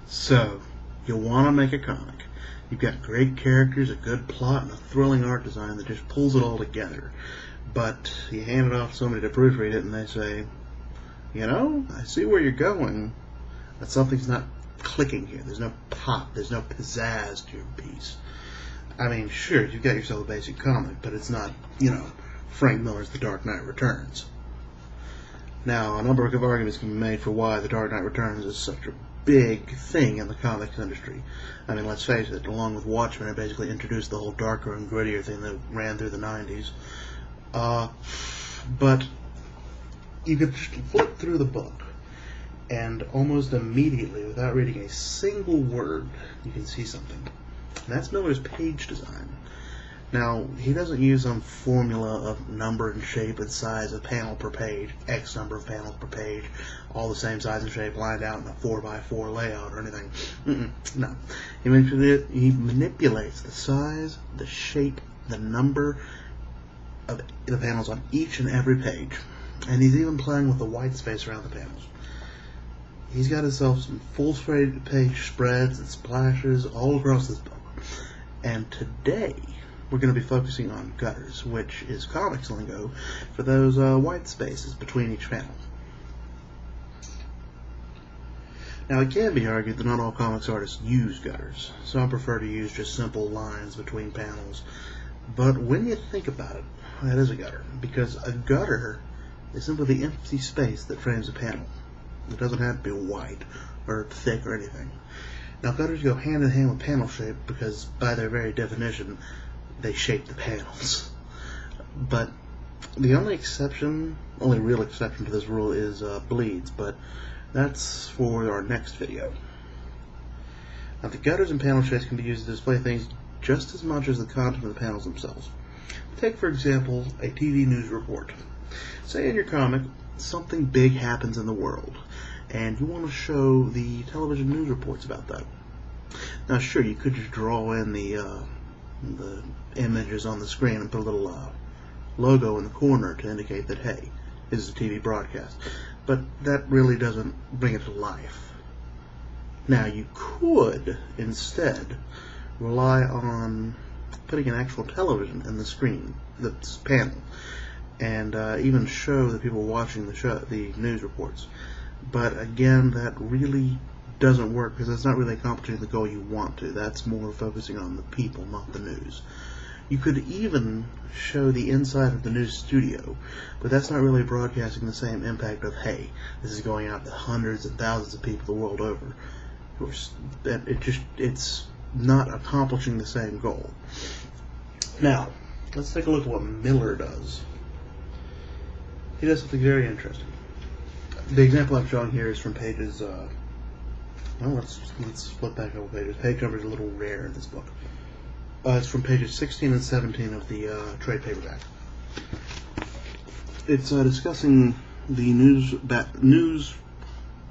So, you want to make a comic. You've got great characters, a good plot, and a thrilling art design that just pulls it all together. But you hand it off to somebody to proofread it, and they say, you know, I see where you're going, but something's not clicking here. There's no pop, there's no pizzazz to your piece. I mean, sure, you've got yourself a basic comic, but it's not, you know, Frank Miller's The Dark Knight Returns. Now, a number of arguments can be made for why The Dark Knight Returns is such a big thing in the comics industry. I mean, let's face it, along with Watchmen, it basically introduced the whole darker and grittier thing that ran through the 90s. But you could just flip through the book, and almost immediately, without reading a single word, you can see something. And that's Miller's page design. Now, he doesn't use some formula of number and shape and size of panel per page, X number of panels per page, all the same size and shape lined out in a 4x4 layout or anything. No. He manipulates the size, the shape, the number of the panels on each and every page. And he's even playing with the white space around the panels. He's got himself some full-page spreads and splashes all across this book. And today, we're going to be focusing on gutters, which is comics lingo for those white spaces between each panel. Now, it can be argued that not all comics artists use gutters. Some prefer to use just simple lines between panels. But when you think about it, that is a gutter, because a gutter is simply the empty space that frames a panel. It doesn't have to be white or thick or anything. Now, gutters go hand in hand with panel shape because, by their very definition, they shape the panels. But the only real exception to this rule is bleeds, but that's for our next video. Now, the gutters and panel shapes can be used to display things just as much as the content of the panels themselves. Take, for example, a TV news report. Say in your comic, something big happens in the world, and you want to show the television news reports about that. Now, sure, you could just draw in the images on the screen and put a little logo in the corner to indicate that, hey, this is a TV broadcast. But that really doesn't bring it to life. Now, you could instead rely on putting an actual television in the screen, the panel, and even show the people watching the news reports. But again, that really doesn't work because that's not really accomplishing the goal you want to. That's more focusing on the people, not the news. You could even show the inside of the news studio, but that's not really broadcasting the same impact of, hey, this is going out to hundreds and thousands of people the world over. It's not accomplishing the same goal. Now, let's take a look at what Miller does. He does something very interesting. The example I'm showing here is from pages, let's flip back a couple pages. Page number is a little rare in this book. It's from pages 16 and 17 of the trade paperback. It's discussing the news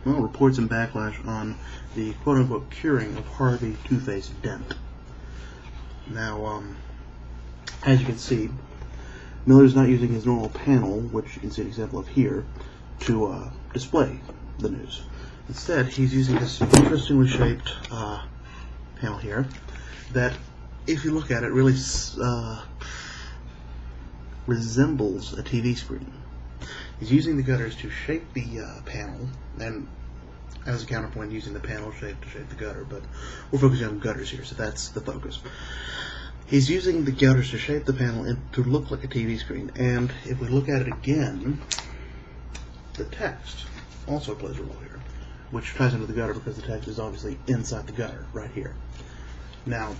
reports and backlash on the quote-unquote curing of Harvey Two-Face Dent. Now, as you can see, Miller's not using his normal panel, which you can see an example of here, to display the news. Instead, he's using this interestingly shaped panel here that, if you look at it, really resembles a TV screen. He's using the gutters to shape the panel, and as a counterpoint, using the panel shape to shape the gutter, but we're focusing on gutters here, so that's the focus. He's using the gutters to shape the panel to look like a TV screen, and if we look at it again, the text also plays a role here, which ties into the gutter because the text is obviously inside the gutter, right here. Now,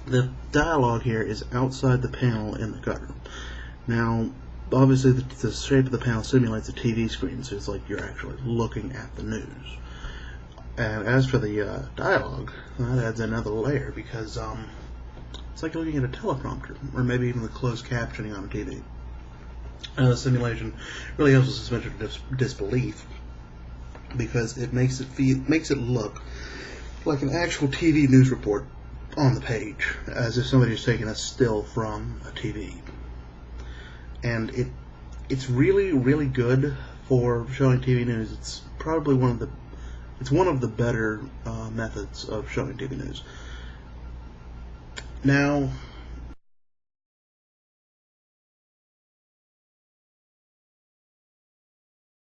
the dialogue here is outside the panel in the gutter. Now, obviously the shape of the panel simulates a TV screen, so it's like you're actually looking at the news. And as for the dialogue, that adds another layer because it's like looking at a teleprompter, or maybe even the closed captioning on a TV. The simulation really helps with suspension of disbelief because it makes it look like an actual TV news report on the page, as if somebody was taking a still from a TV. And it's really, really good for showing TV news. It's probably one of the It's one of the better methods of showing TV news. Now,